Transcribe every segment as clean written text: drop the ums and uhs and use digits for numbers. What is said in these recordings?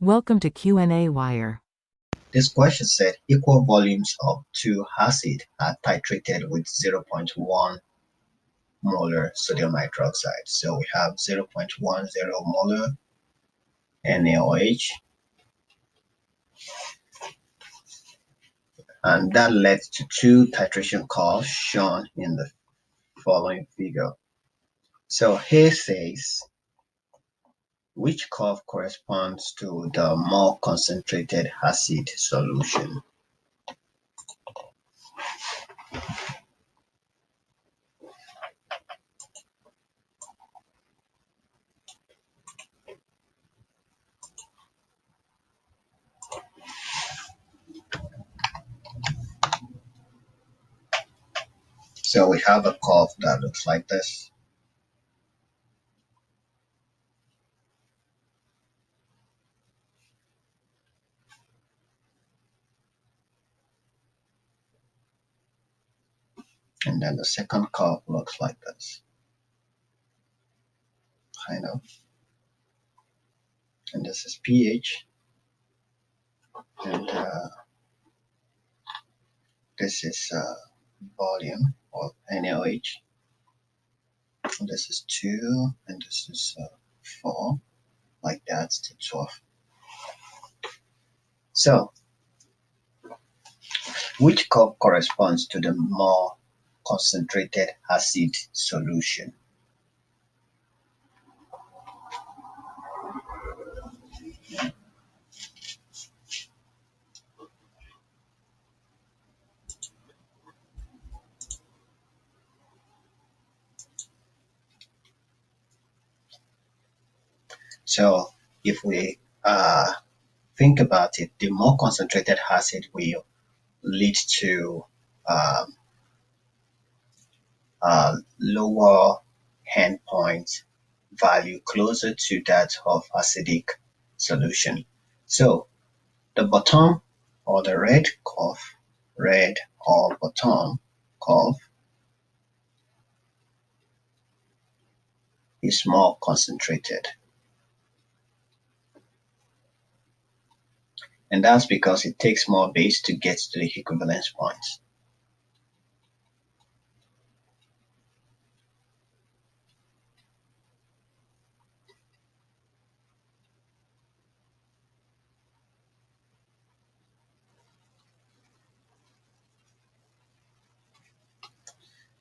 Welcome to qnawire. This question said equal volumes of two acid are titrated with 0.1 molar sodium hydroxide. So we have 0.10 molar NaOH, and that led to two titration curves shown in the following figure. So here says which curve corresponds to the more concentrated acid solution. So we have a curve that looks like this. And then the second curve looks like this. Kind of. And this is pH. And this is volume of NaOH. This is 2, and this is 4, like that to 12. So, which curve corresponds to the more concentrated acid solution? So, if we think about it, the more concentrated acid will lead to lower endpoint value closer to that of acidic solution. So the bottom or the red or bottom curve is more concentrated. And that's because it takes more base to get to the equivalence points.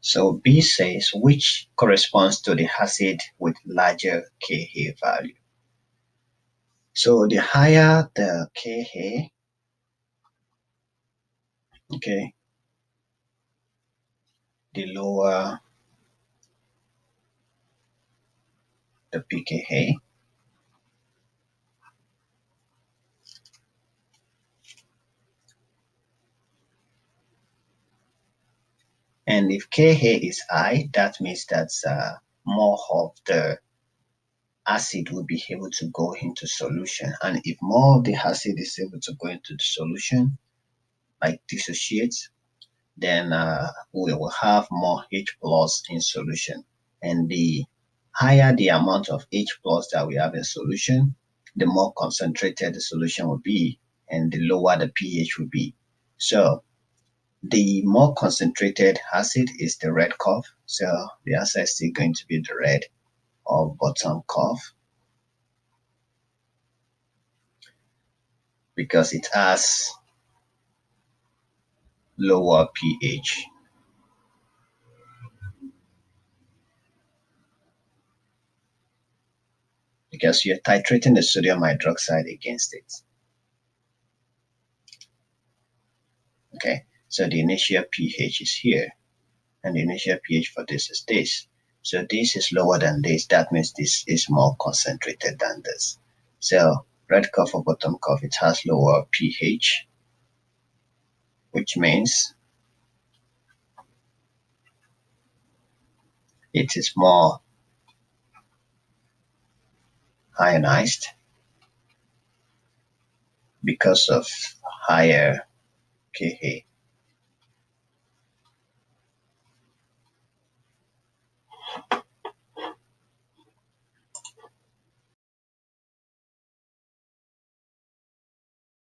So B says which corresponds to the acid with larger Ka value. So the higher the Ka, okay, the lower the pKa. And if Ka is high, that means that more of the acid will be able to go into solution. And if more of the acid is able to go into the solution, like dissociate, then we will have more H plus in solution. And the higher the amount of H plus that we have in solution, the more concentrated the solution will be, and the lower the pH will be. So the more concentrated acid is the red curve. So the answer is still going to be the red or bottom curve, because it has lower pH. Because you're titrating the sodium hydroxide against it. Okay, so the initial pH is here, and the initial pH for this is this. So this is lower than this. That means this is more concentrated than this. So red curve or bottom curve, it has lower pH, which means it is more ionized because of higher Ka.